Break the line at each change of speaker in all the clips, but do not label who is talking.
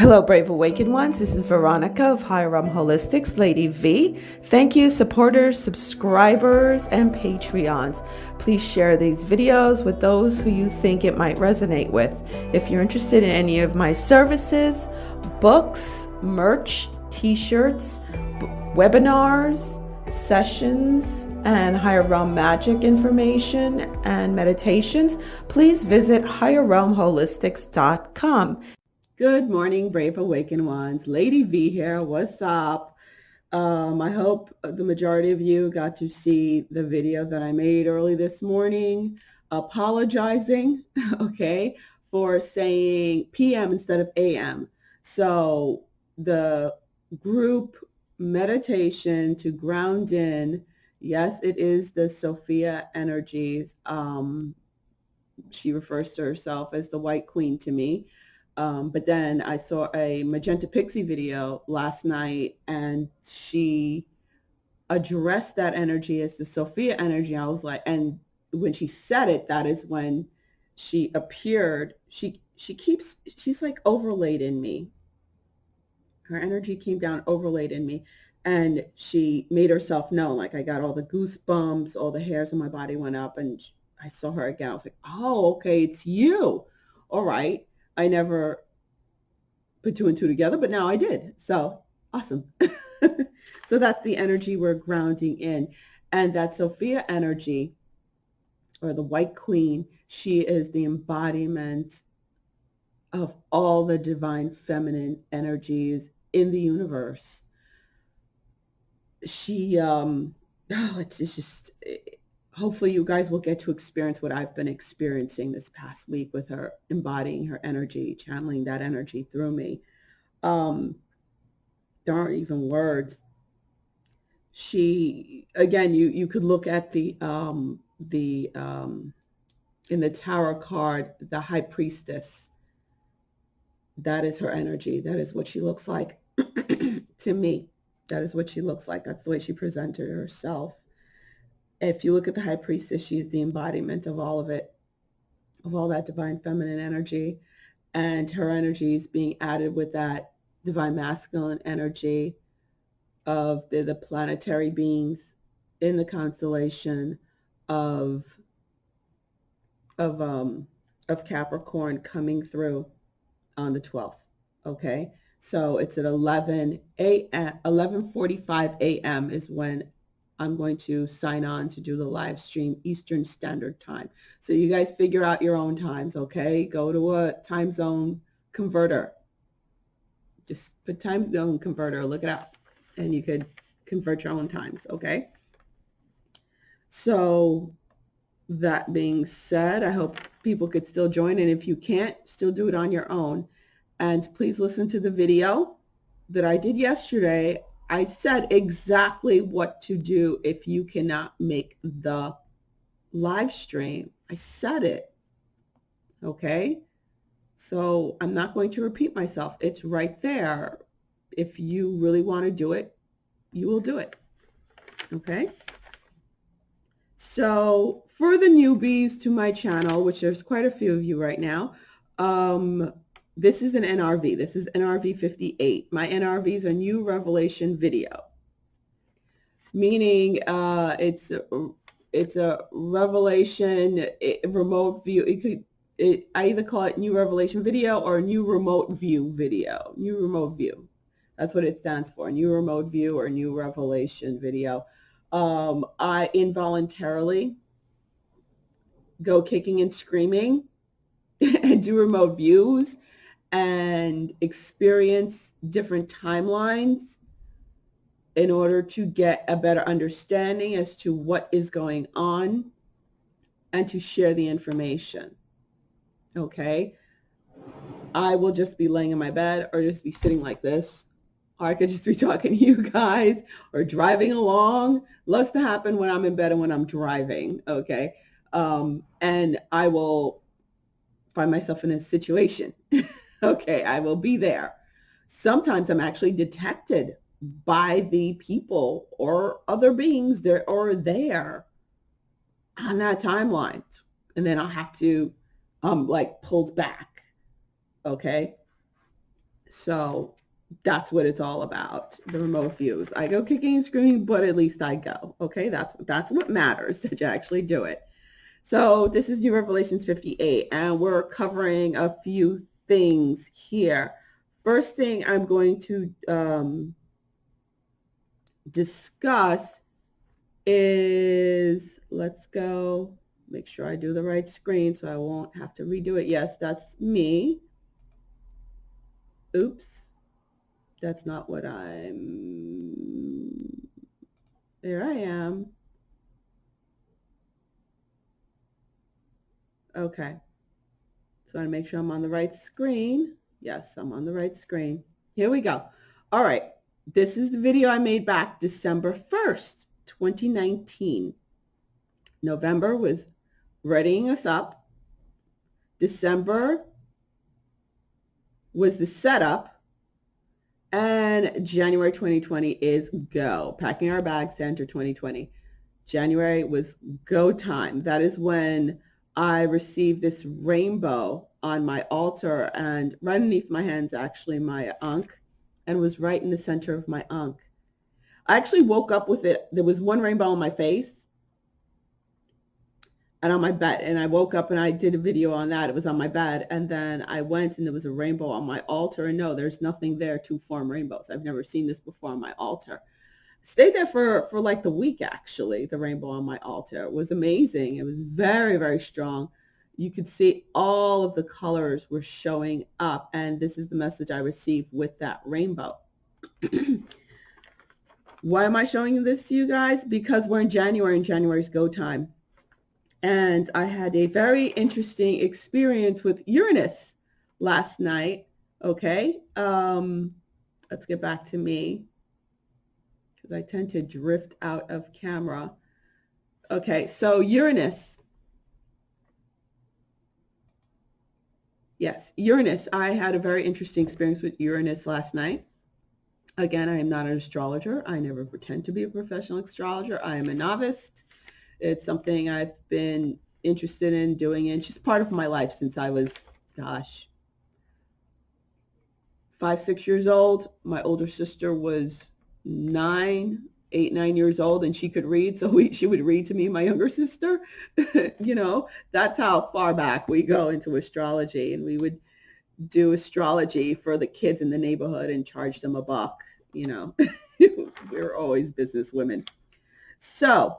Hello, Brave Awakened Ones. This is Veronica of Higher Realm Holistics, Lady V. Thank you, supporters, subscribers, and Patreons. Please share these videos with those who you think it might resonate with. If you're interested in any of my services, books, merch, t-shirts, webinars, sessions, and higher realm magic information and meditations, please visit higherrealmholistics.com. Good morning, Brave Awakened Ones. Lady V here. What's up? I hope the majority of you got to see the video that I made early this morning, apologizing, okay, for saying PM instead of AM. So the group meditation to ground in, yes, it is the Sophia energies. She refers to herself as the White Queen to me. But then I saw a Magenta Pixie video last night and she addressed that energy as the Sophia energy. I was like, and when she said it, that is when she appeared. She's like overlaid in me. Her energy came down overlaid in me and she made herself known. Like I got all the goosebumps, all the hairs on my body went up and I saw her again. I was like, oh, okay, it's you. All right. I never put two and two together, but now I did. So awesome. So that's the energy we're grounding in. And that Sophia energy, or the White Queen, she is the embodiment of all the divine feminine energies in the universe. She, it's just, hopefully you guys will get to experience what I've been experiencing this past week with her embodying her energy, channeling that energy through me. There aren't even words. She, again, you could look at in the tarot card, the High Priestess. That is her energy. That is what she looks like to me. That is what she looks like. That's the way she presented herself. If you look at the High Priestess, she is the embodiment of all of it, of all that divine feminine energy. And her energy is being added with that divine masculine energy of the planetary beings in the constellation of Capricorn coming through on the 12th. Okay. So it's at 11:45 a.m. is when I'm going to sign on to do the live stream Eastern Standard Time. So you guys figure out your own times, okay? Go to a time zone converter. Just put time zone converter, look it up, and you could convert your own times, okay? So that being said, I hope people could still join, and if you can't, still do it on your own. And please listen to the video that I did yesterday. I said exactly what to do if you cannot make the live stream. I said it. Okay. So I'm not going to repeat myself. It's right there. If you really want to do it, you will do it. Okay. So for the newbies to my channel, which there's quite a few of you right now, this is an NRV. This is NRV 58. My NRV is a new revelation video, meaning it's a revelation remote view. I either call it new revelation video or new remote view video. New remote view. That's what it stands for. New remote view or new revelation video. I involuntarily go kicking and screaming and do remote views and experience different timelines in order to get a better understanding as to what is going on and to share the information. Okay. I will just be laying in my bed or just be sitting like this, or I could just be talking to you guys or driving along. Loves to happen when I'm in bed and when I'm driving. Okay. And I will find myself in a situation. Okay, I will be there. Sometimes I'm actually detected by the people or other beings that are there on that timeline. And then I'll have to like pulled back. Okay. So that's what it's all about, the remote views. I go kicking and screaming, but at least I go. Okay, that's what matters, that you actually do it. So this is New Revelations 58, and we're covering a few things here. First thing I'm going to discuss is, let's go make sure I do the right screen so I won't have to redo it. Yes, that's me. Oops, that's not what there I am. Okay, so I want to make sure I'm on the right screen. Yes, I'm on the right screen. Here we go. All right, this is the video I made back December 1st, 2019. November was readying us up. December was the setup. And January 2020 is go. Packing our bags to enter 2020. January was go time. That is when I received this rainbow on my altar, and right underneath my hands, actually, my ankh, and was right in the center of my ankh. I actually woke up with it. There was one rainbow on my face and on my bed, and I woke up and I did a video on that. It was on my bed, and then I went and there was a rainbow on my altar, and no, there's nothing there to form rainbows. I've never seen this before on my altar. Stayed there for like the week, actually. The rainbow on my altar, it was amazing. It was very, very strong. You could see all of the colors were showing up, and this is the message I received with that rainbow. Why am I showing this to you guys? Because we're in January, and January's go time. And I had a very interesting experience with Uranus last night. Okay, let's get back to me, because I tend to drift out of camera. Okay, so Uranus. Yes, Uranus. I had a very interesting experience with Uranus last night. Again, I am not an astrologer. I never pretend to be a professional astrologer. I am a novice. It's something I've been interested in doing, and she's part of my life since I was, gosh, 5, 6 years old. My older sister was 9 years old, and she could read, so she would read to me, my younger sister. You know, that's how far back we go into astrology, and we would do astrology for the kids in the neighborhood and charge them $1. You know, we were always business women. So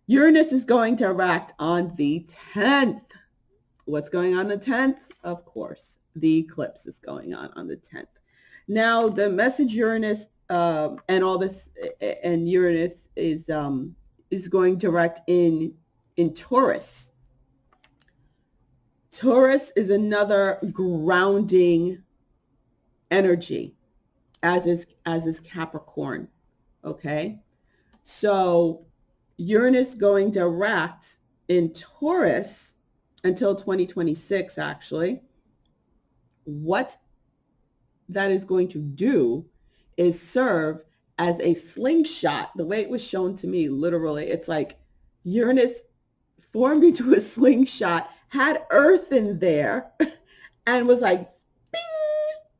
Uranus is going direct on the 10th. What's going on the 10th? Of course, the eclipse is going on the 10th. Now, the message Uranus and all this, and Uranus is going direct in Taurus. Taurus is another grounding energy, as is Capricorn. Okay, so Uranus going direct in Taurus until 2026, actually. What that is going to do is serve as a slingshot. The way it was shown to me, literally, it's like Uranus formed into a slingshot, had Earth in there, and was like, bing,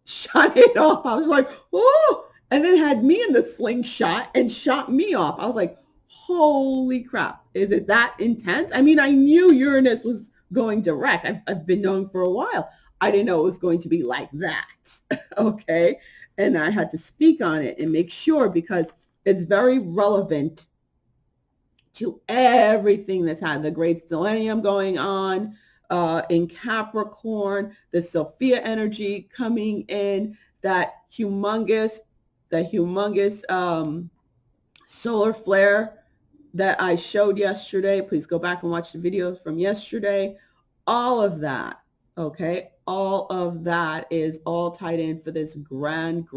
shot it off. I was like, oh, and then had me in the slingshot and shot me off. I was like, holy crap, is it that intense? I mean, I knew Uranus was going direct. I've been knowing for a while. I didn't know it was going to be like that. Okay. And I had to speak on it and make sure, because it's very relevant to everything that's had the great stellium going on in Capricorn, the Sophia energy coming in, that humongous solar flare that I showed yesterday. Please go back and watch the videos from yesterday. All of that, okay? All of that is all tied in for this grand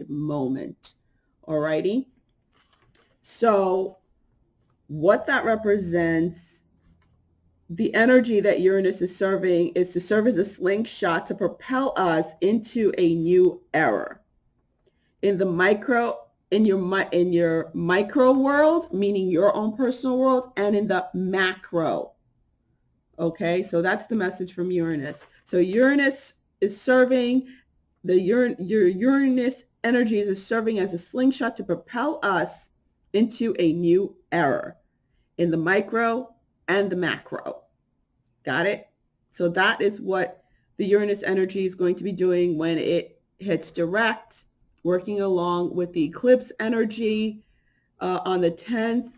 moment. All righty? So what that represents, the energy that Uranus is serving, is to serve as a slingshot to propel us into a new era. In the micro, in your micro world, meaning your own personal world, and in the macro. Okay, so that's the message from Uranus. So Uranus is serving your Uranus energies is serving as a slingshot to propel us into a new era in the micro and the macro. Got it? So that is what the Uranus energy is going to be doing when it hits direct, working along with the eclipse energy on the 10th,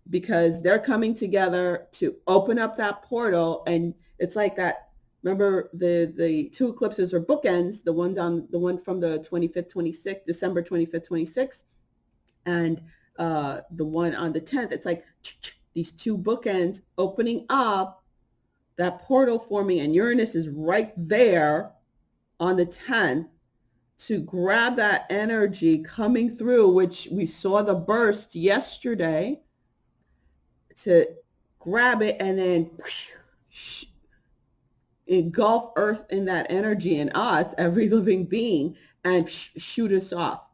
because they're coming together to open up that portal. And it's like that. Remember, the two eclipses are bookends, the one from the 25th, 26th, December 25th, 26th, and the one on the 10th. It's like these two bookends opening up that portal forming, and Uranus is right there on the 10th to grab that energy coming through, which we saw the burst yesterday, to grab it and then engulf Earth in that energy and us, every living being, and shoot us off.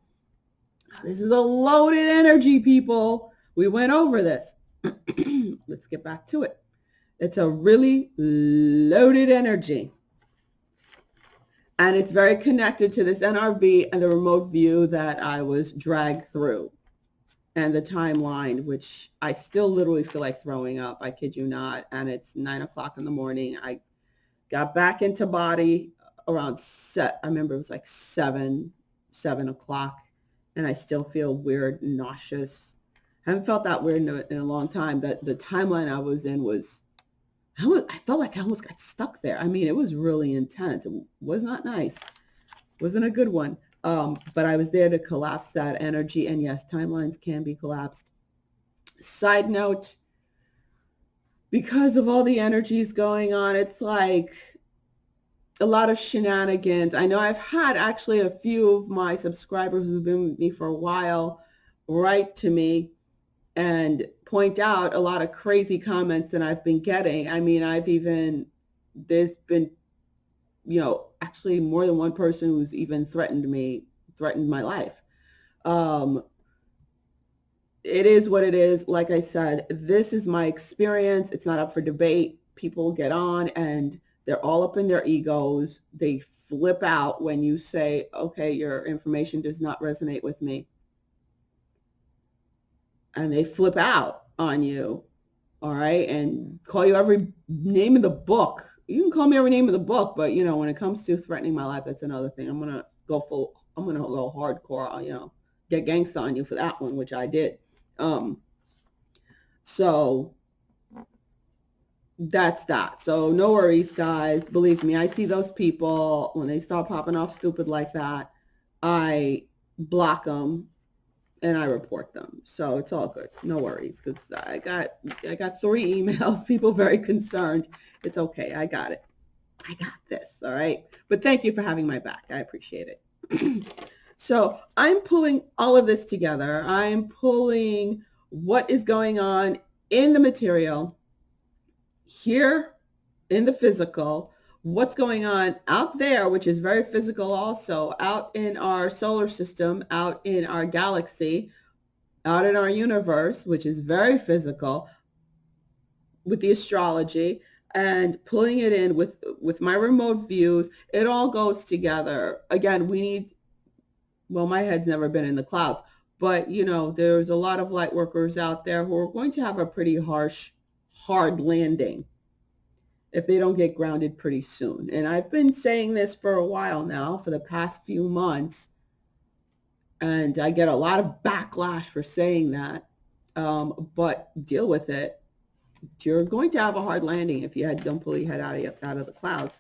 This is a loaded energy, people. We went over this. Let's get back to it. It's a really loaded energy. And it's very connected to this NRV and the remote view that I was dragged through, and the timeline, which I still literally feel like throwing up. I kid you not. And it's 9 o'clock in the morning. I got back into body around I remember it was like 7 o'clock, and I still feel weird, nauseous. I haven't felt that weird in a long time. That the timeline I was in was, I felt like I almost got stuck there. I mean, it was really intense. It was not nice. It wasn't a good one. But I was there to collapse that energy. And yes, timelines can be collapsed. Side note, because of all the energies going on, it's like a lot of shenanigans. I know I've had actually a few of my subscribers who've been with me for a while write to me and point out a lot of crazy comments that I've been getting. I mean, there's been, actually more than one person who's even threatened my life. It is what it is. Like I said, this is my experience. It's not up for debate. People get on and they're all up in their egos. They flip out when you say, okay, your information does not resonate with me. And they flip out on you, all right, and call you every name in the book. You can call me every name in the book, but when it comes to threatening my life, that's another thing. I'm gonna go hardcore. Get gangsta on you for that one, which I did. So that's that. So no worries, guys. Believe me, I see those people when they start popping off stupid like that. I block them and I report them. So it's all good. No worries, because I got 3 emails, people very concerned. It's okay. I got it. I got this. All right. But thank you for having my back. I appreciate it. So I'm pulling all of this together. I'm pulling what is going on in the material, here in the physical, what's going on out there, which is very physical also, out in our solar system, out in our galaxy, out in our universe, which is very physical, with the astrology, and pulling it in with my remote views. It all goes together. Again, my head's never been in the clouds, but there's a lot of light workers out there who are going to have a pretty hard landing if they don't get grounded pretty soon. And I've been saying this for a while now, for the past few months, and I get a lot of backlash for saying that, but deal with it. You're going to have a hard landing if you don't pull your head out of the clouds,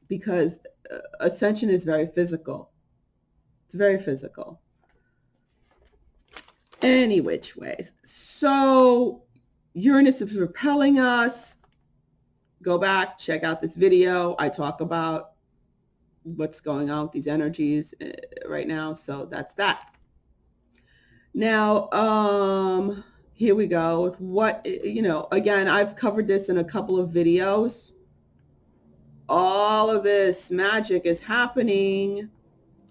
because ascension is very physical. It's very physical. Any which ways. So Uranus is repelling us. Go back, check out this video. I talk about what's going on with these energies right now. So that's that. Now, here we go with what, again, I've covered this in a couple of videos. All of this magic is happening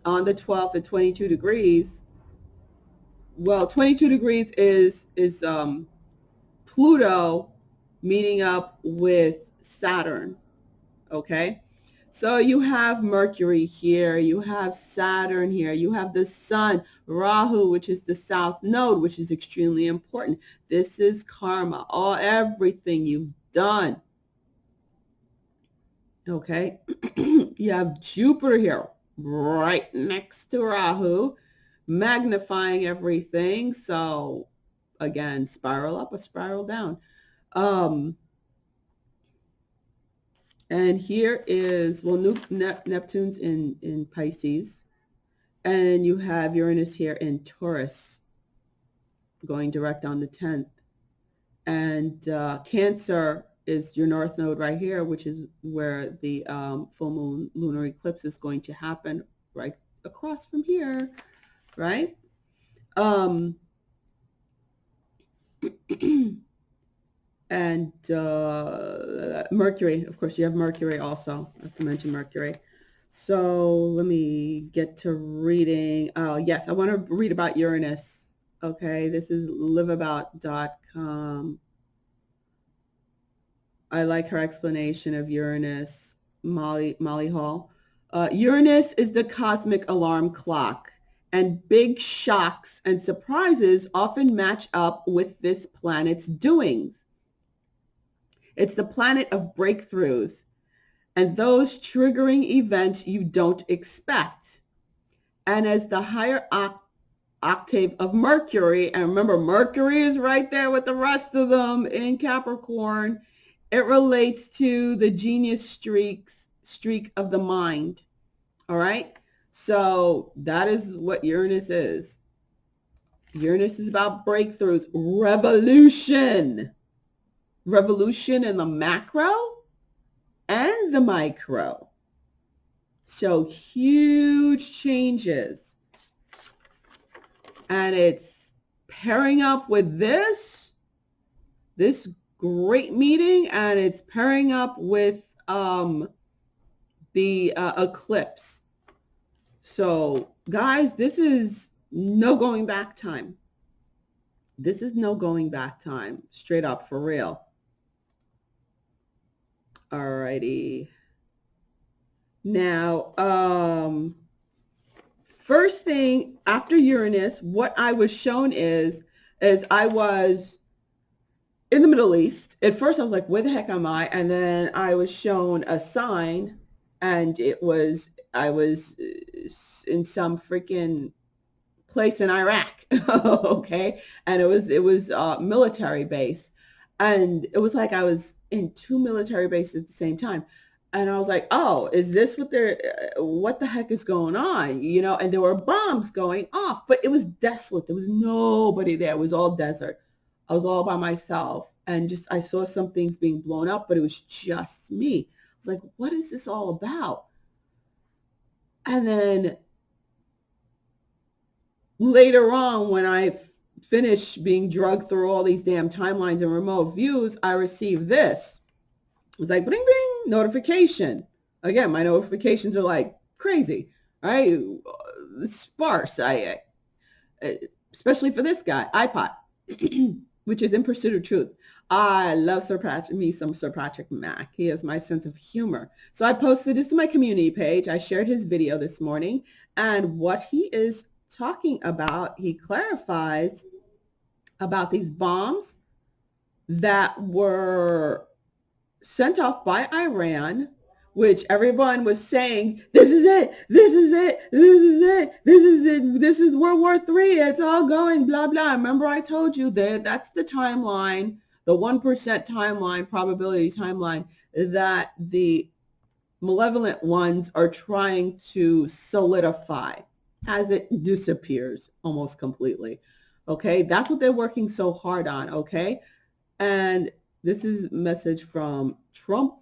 on the 12th at 22 degrees. Well, 22 degrees is Pluto meeting up with Saturn. Okay. So you have Mercury here, you have Saturn here, you have the Sun, Rahu, which is the South Node, which is extremely important. This is karma, everything you've done. Okay, you have Jupiter here, right next to Rahu, magnifying everything. So again, spiral up or spiral down. And here is, well, Neptune's in Pisces. And you have Uranus here in Taurus, going direct on the 10th. And Cancer is your North Node right here, which is where the full moon lunar eclipse is going to happen, right across from here, right? And Mercury, of course, you have Mercury also. I have to mention Mercury. So let me get to reading. Oh, yes, I want to read about Uranus. Okay, this is liveabout.com. I like her explanation of Uranus, Molly Hall. Uranus is the cosmic alarm clock, and big shocks and surprises often match up with this planet's doings. It's the planet of breakthroughs and those triggering events you don't expect. And as the higher octave of Mercury, and remember, Mercury is right there with the rest of them in Capricorn, it relates to the genius streak of the mind. All right? So that is what Uranus is. Uranus is about breakthroughs, revolution in the macro and the micro. So huge changes. And it's pairing up with this great meeting, and it's pairing up with the eclipse. So guys, this is no going back time. This is no going back time, straight up, for real. Alrighty. Now, first thing after Uranus, what I was shown is I was in the Middle East. At first I was like, where the heck am I? And then I was shown a sign, and I was in some freaking place in Iraq. Okay. And it was a military base. And it was like I was in two military bases at the same time. And I was like, oh, is this what the heck is going on? You know, and there were bombs going off, but it was desolate. There was nobody there. It was all desert. I was all by myself, and I saw some things being blown up, but it was just me. I was like, what is this all about? And then later on, when I finished being drugged through all these damn timelines and remote views, I received this. It was like, bling, bling, notification. Again, my notifications are like crazy, right? Sparse, especially for this guy, iPod, which is In Pursuit of Truth. I love Sir Patrick Mack. He has my sense of humor. So I posted this to my community page. I shared his video this morning, and what he is talking about, he clarifies about these bombs that were sent off by Iran, which everyone was saying, this is it, this is it, this is it, this is it, this is World War III, it's all going, blah, blah. Remember I told you that's the timeline, the 1% timeline, probability timeline, that the malevolent ones are trying to solidify as it disappears almost completely. Okay, that's what they're working so hard on. Okay, and this is a message from Trump.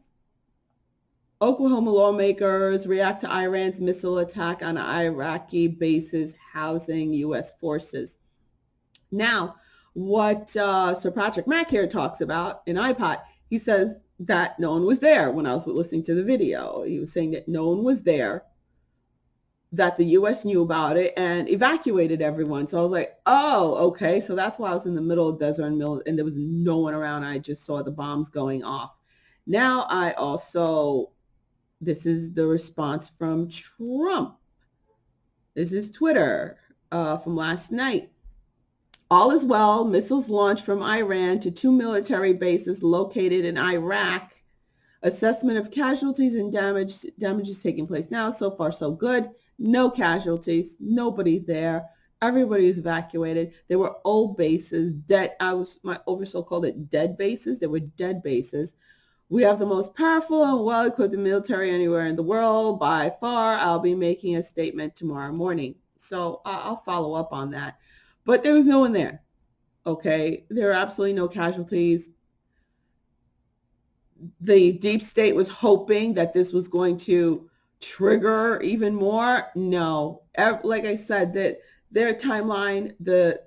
Oklahoma lawmakers react to Iran's missile attack on Iraqi bases housing U.S. forces. Now, what Sir Patrick Mack here talks about in iPod, he says that no one was there when I was listening to the video. He was saying that no one was there, that the U.S. knew about it and evacuated everyone. So I was like, oh, okay. So that's why I was in the middle of the desert and there was no one around. I just saw the bombs going off. Now I also This is the response from Trump. This is Twitter from last night. All is well. Missiles launched from Iran to 2 military bases located in Iraq. Assessment of casualties and damage is taking place now. So far, so good. No casualties. Nobody there. Everybody is evacuated. There were old bases, dead. My oversoul called it dead bases. There were dead bases. We have the most powerful and well-equipped military anywhere in the world by far. I'll be making a statement tomorrow morning. So I'll follow up on that. But there was no one there. Okay. There are absolutely no casualties. The deep state was hoping that this was going to trigger even more. No. Like I said, that their timeline, the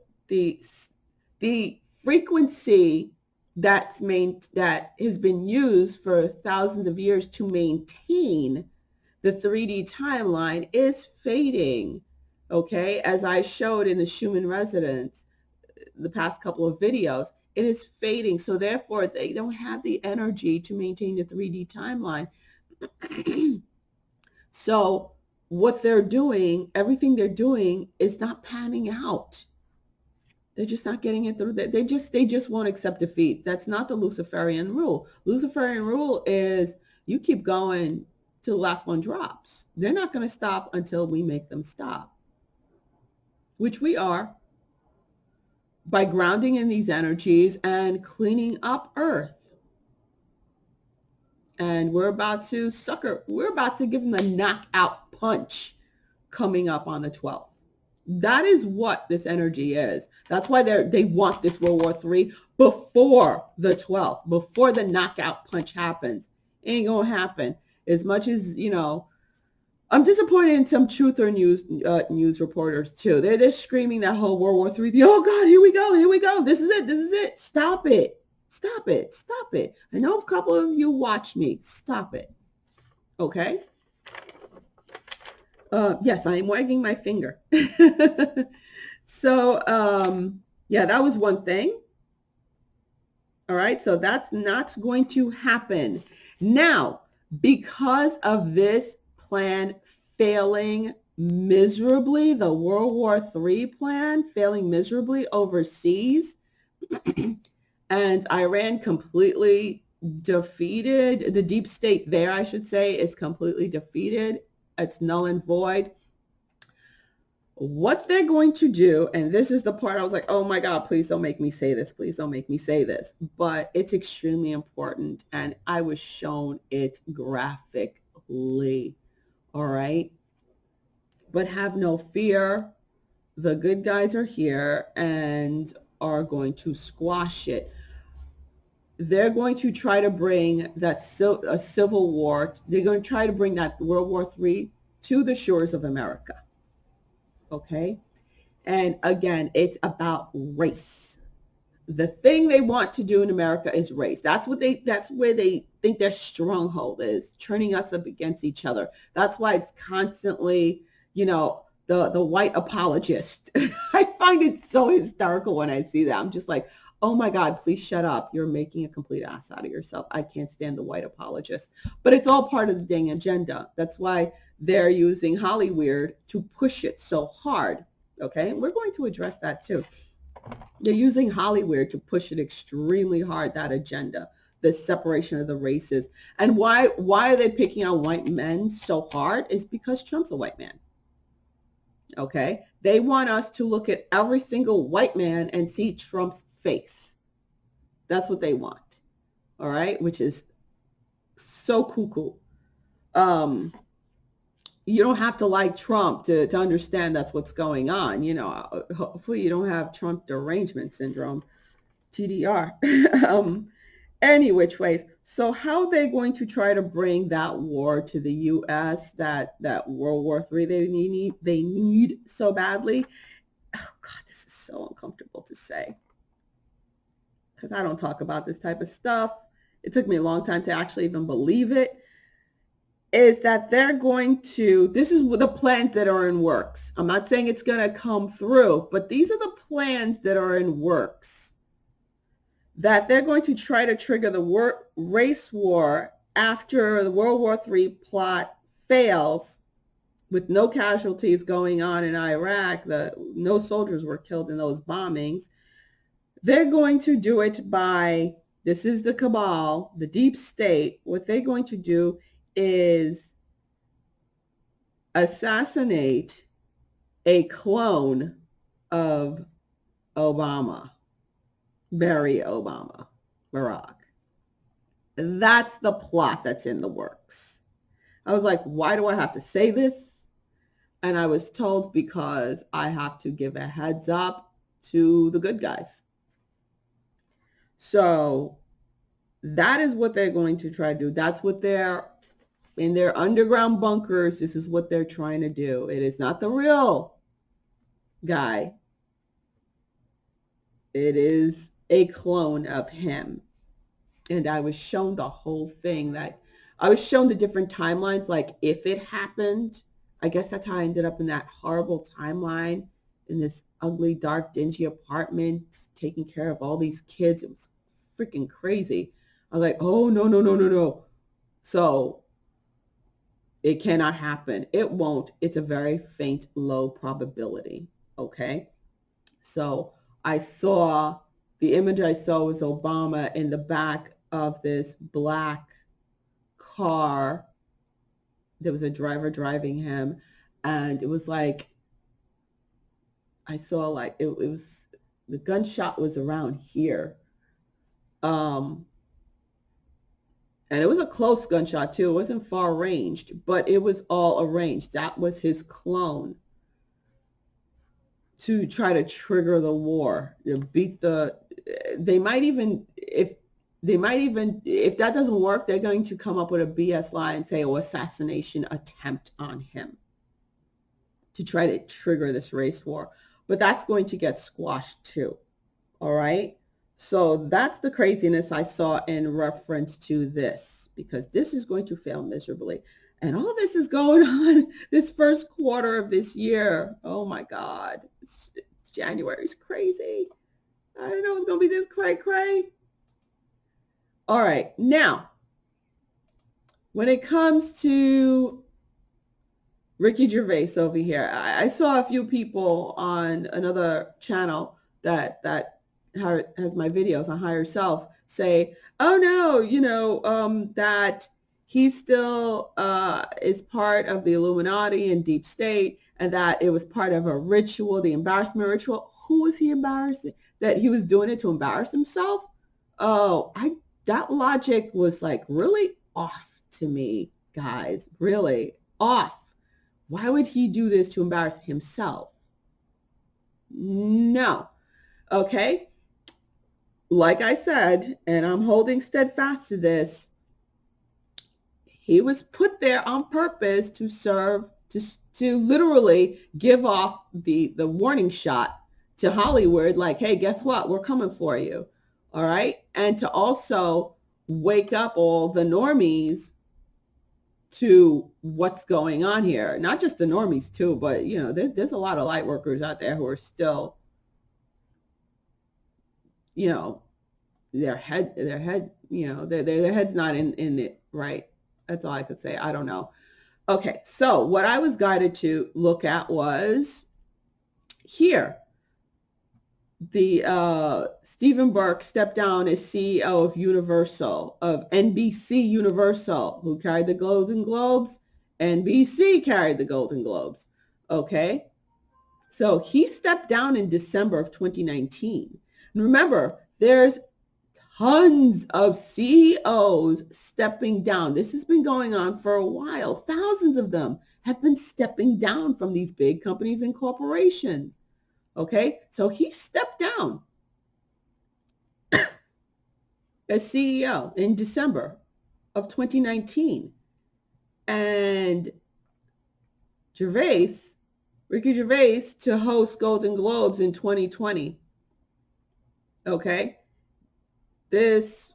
frequency that has been used for thousands of years to maintain the 3D timeline is fading. Okay, as I showed in the Schumann resonance, the past couple of videos, it is fading. So therefore, they don't have the energy to maintain the 3D timeline. So what they're doing, everything they're doing is not panning out. They're just not getting it through. They just won't accept defeat. That's not the Luciferian rule. Luciferian rule is you keep going till the last one drops. They're not going to stop until we make them stop, which we are, by grounding in these energies and cleaning up Earth. And we're about to give them a knockout punch coming up on the 12th. That is what this energy is. That's why they want this World War III before the 12th, before the knockout punch happens. It ain't gonna happen. As much as, I'm disappointed in some truther news reporters too. They're screaming that whole World War III. Oh God, here we go. This is it. Stop it. I know a couple of you watch me. Stop it. Okay. Yes, I am wagging my finger. So, yeah, that was one thing. All right. So that's not going to happen. Now, because of this plan failing miserably, the World War III plan failing miserably overseas, and Iran completely defeated, the deep state there, I should say, is completely defeated. It's null and void. What they're going to do, and this is the part I was like, oh my God, please don't make me say this. Please don't make me say this. But it's extremely important. And I was shown it graphically. All right. But have no fear. The good guys are here and are going to squash it. They're going to try to bring a civil war. They're going to try to bring that World War III to the shores of America. Okay. And again, it's about race. The thing they want to do in America is race. That's where they think their stronghold is, turning us up against each other. That's why it's constantly, the white apologist. I find it so hysterical when I see that. I'm just like, oh my God, please shut up. You're making a complete ass out of yourself. I can't stand the white apologist. But it's all part of the dang agenda. That's why they're using Hollyweird to push it so hard. Okay, we're going to address that too. They're using Hollyweird to push it extremely hard, that agenda, the separation of the races. And why are they picking on white men so hard? Is because Trump's a white man. Okay, they want us to look at every single white man and see Trump's face. That's what they want. All right, which is so cuckoo. You don't have to like Trump to understand that's what's going on. Hopefully you don't have Trump derangement syndrome, TDR. Any which ways. So how are they going to try to bring that war to the U.S., that World War III they need so badly? Oh God, this is so uncomfortable to say, because I don't talk about this type of stuff. It took me a long time to actually even believe it. Is that they're going to, this is the plans that are in works. I'm not saying it's going to come through, but these are the plans that are in works. That they're going to try to trigger the race war after the World War III plot fails, with no casualties going on in Iraq, no soldiers were killed in those bombings, they're going to do it by, this is the cabal, the deep state. What they're going to do is assassinate a clone of Obama, Barack. That's the plot that's in the works. I was like, why do I have to say this? And I was told because I have to give a heads up to the good guys. So that is what they're going to try to do. That's what they're, in their underground bunkers, this is what they're trying to do. It is not the real guy. It is a clone of him. And I was shown the whole thing, that I was shown the different timelines, like if it happened. I guess that's how I ended up in that horrible timeline in this ugly, dark, dingy apartment, taking care of all these kids. It was freaking crazy. I was like, oh, no. So it cannot happen. It won't. It's a very faint, low probability. Okay. So the image I saw was Obama in the back of this black car. There was a driver driving him, and it was like, I saw like, it was, the gunshot was around here. And it was a close gunshot too. It wasn't far ranged, but it was all arranged. That was his clone to try to trigger the war, to beat they might even, if that doesn't work, they're going to come up with a BS lie and say, assassination attempt on him, to try to trigger this race war. But that's going to get squashed too. All right. So that's the craziness I saw in reference to this, because this is going to fail miserably. And all this is going on this first quarter of this year. Oh my God. January's crazy. I didn't know it was going to be this cray. All right. Now, when it comes to Ricky Gervais over here, I saw a few people on another channel that has my videos on Higher Self say, oh no, that he still is part of the Illuminati and deep state, and that it was part of a ritual, the embarrassment ritual. Who was he embarrassing? That he was doing it to embarrass himself? Oh, that logic was like really off to me, guys, really off. Why would he do this to embarrass himself? No. Okay. Like I said, and I'm holding steadfast to this, he was put there on purpose to serve, to literally give off the warning shot to Hollywood, like, hey, guess what? We're coming for you. All right. And to also wake up all the normies to what's going on here. Not just the normies too, but there's a lot of light workers out there who are still, their head, their head's not in it, right? That's all I could say. I don't know. Okay, so what I was guided to look at was here. The Stephen Burke stepped down as CEO of NBC Universal. Who carried the Golden Globes? NBC carried the Golden Globes. Okay, so he stepped down in December of 2019. And remember, there's tons of CEOs stepping down. This has been going on for a while. Thousands of them have been stepping down from these big companies and corporations. Okay, so he stepped down as CEO in December of 2019. And Ricky Gervais, to host Golden Globes in 2020. Okay, this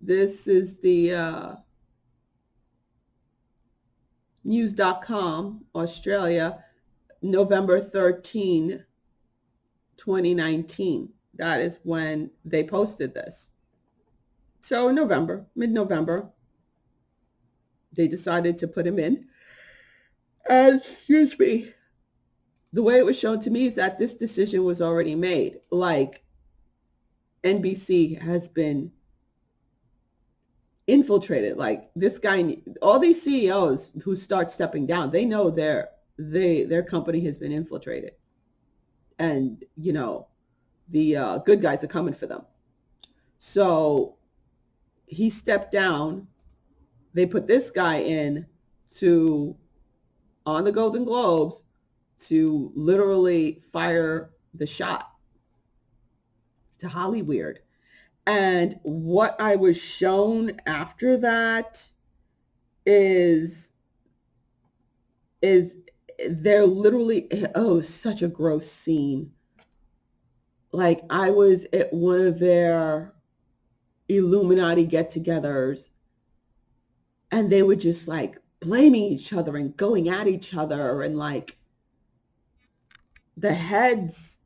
is the news.com, Australia, November 13, 2019. That is when they posted this. So mid-November. They decided to put him in. And, excuse me, the way it was shown to me is that this decision was already made. Like, NBC has been infiltrated. Like, this guy, all these CEOs who start stepping down, they know their company has been infiltrated. And, you know, the good guys are coming for them. So he stepped down. They put this guy in on the Golden Globes to literally fire the shot to Hollywood. And what I was shown after that is they're literally, oh, such a gross scene. Like, I was at one of their Illuminati get-togethers, and they were just like blaming each other and going at each other, and like the heads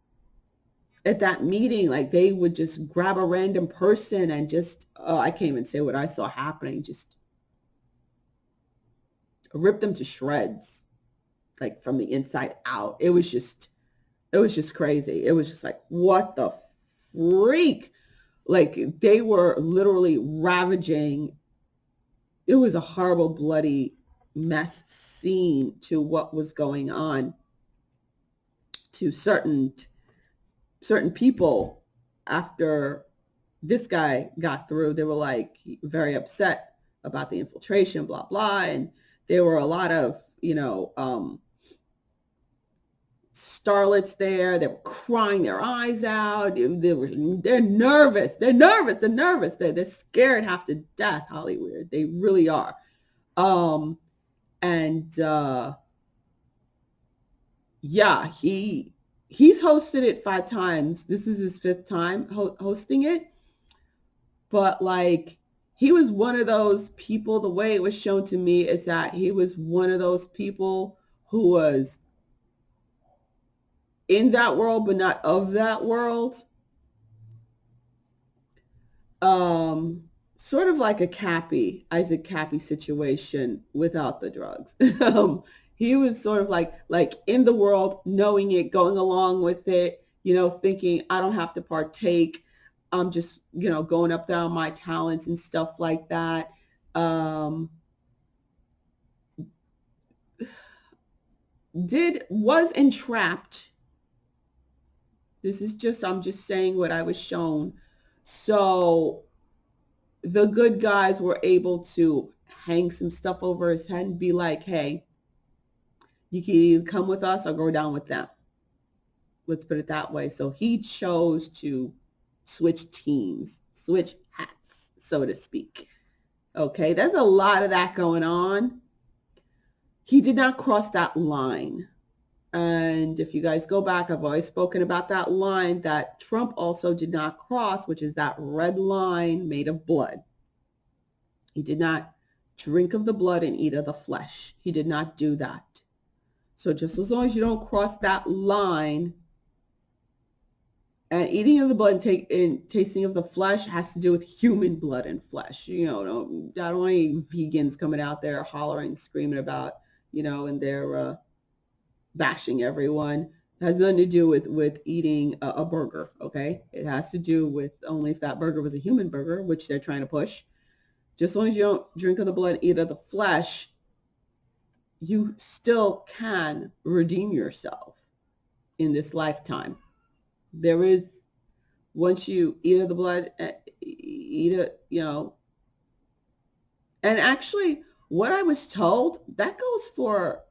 at that meeting, like they would just grab a random person and just, I can't even say what I saw happening, just rip them to shreds, like from the inside out. It was just crazy. It was just like, what the freak? Like, they were literally ravaging. It was a horrible, bloody mess scene to what was going on to certain people. After this guy got through, they were like very upset about the infiltration, blah, blah. And there were a lot of, starlets there. They were crying their eyes out. They're nervous. They're scared half to death, Hollywood. They really are. Yeah, he's hosted it 5 times. This is his 5th time hosting it. But like, he was one of those people, the way it was shown to me is that he was one of those people who was in that world, but not of that world. Sort of like a Isaac Cappy situation without the drugs. He was sort of like in the world, knowing it, going along with it, thinking I don't have to partake. I'm just, going up there on my talents and stuff like that. Was entrapped. I'm just saying what I was shown. So the good guys were able to hang some stuff over his head and be like, hey, you can either come with us or go down with them. Let's put it that way. So he chose to switch teams, switch hats, so to speak. Okay, there's a lot of that going on. He did not cross that line. And if you guys go back, I've always spoken about that line that Trump also did not cross, which is that red line made of blood. He did not drink of the blood and eat of the flesh. He did not do that. So just as long as you don't cross that line, and eating of the blood and tasting of the flesh has to do with human blood and flesh. I don't want any vegans coming out there hollering, screaming about, and they're bashing everyone. It has nothing to do with eating a burger, okay? It has to do with only if that burger was a human burger, which they're trying to push. Just as long as you don't drink of the blood, eat of the flesh, you still can redeem yourself in this lifetime. There is, once you eat of the blood, eat it, and actually what I was told, that goes for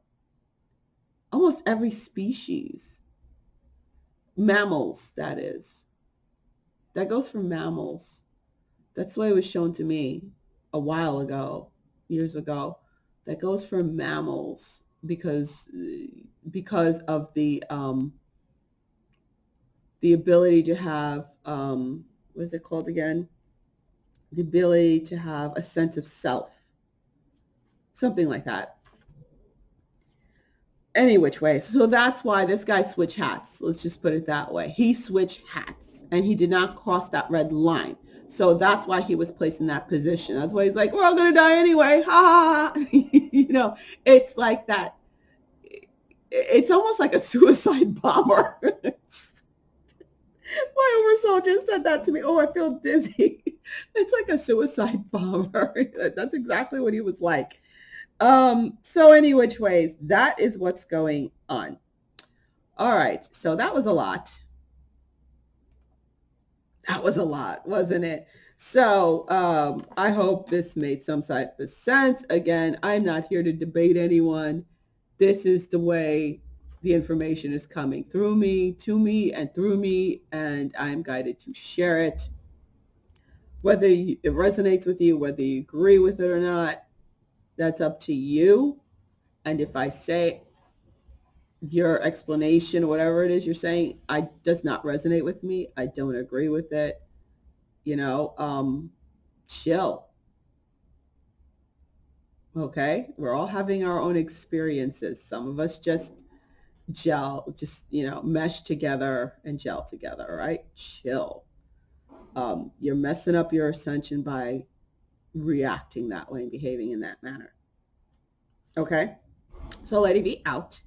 almost every species. Mammals, that is. That goes for mammals. That's the way it was shown to me a while ago, years ago. That goes for mammals because of the ability to have, what is it called again? The ability to have a sense of self. Something like that. Any which way. So that's why this guy switched hats. Let's just put it that way. He switched hats and he did not cross that red line. So that's why he was placed in that position. That's why he's like, we're all going to die anyway. Ha ha ha. It's like that. It's almost like a suicide bomber. My oversoul just said that to me. Oh, I feel dizzy. It's like a suicide bomber. That's exactly what he was like. So any which ways, that is what's going on. All right. So that was a lot. That was a lot, wasn't it? So I hope this made some type of sense. Again, I'm not here to debate anyone. This is the way the information is coming through me, to me, and through me, and I'm guided to share it. Whether it resonates with you, whether you agree with it or not, that's up to you. And if I say your explanation, whatever it is you're saying, does not resonate with me, I don't agree with it, chill. Okay, we're all having our own experiences. Some of us just mesh together and gel together, right? Chill. You're messing up your ascension by reacting that way and behaving in that manner. Okay, so Lady V out.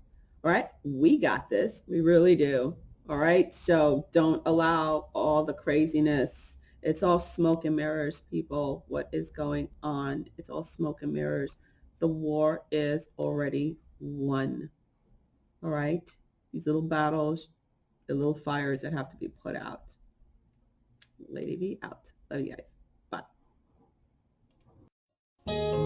All right, we got this. We really do. All right, so don't allow all the craziness. It's all smoke and mirrors, people. What is going on? It's all smoke and mirrors. The war is already won. All right, these little battles, the little fires that have to be put out. Lady V out. Love you guys. Bye.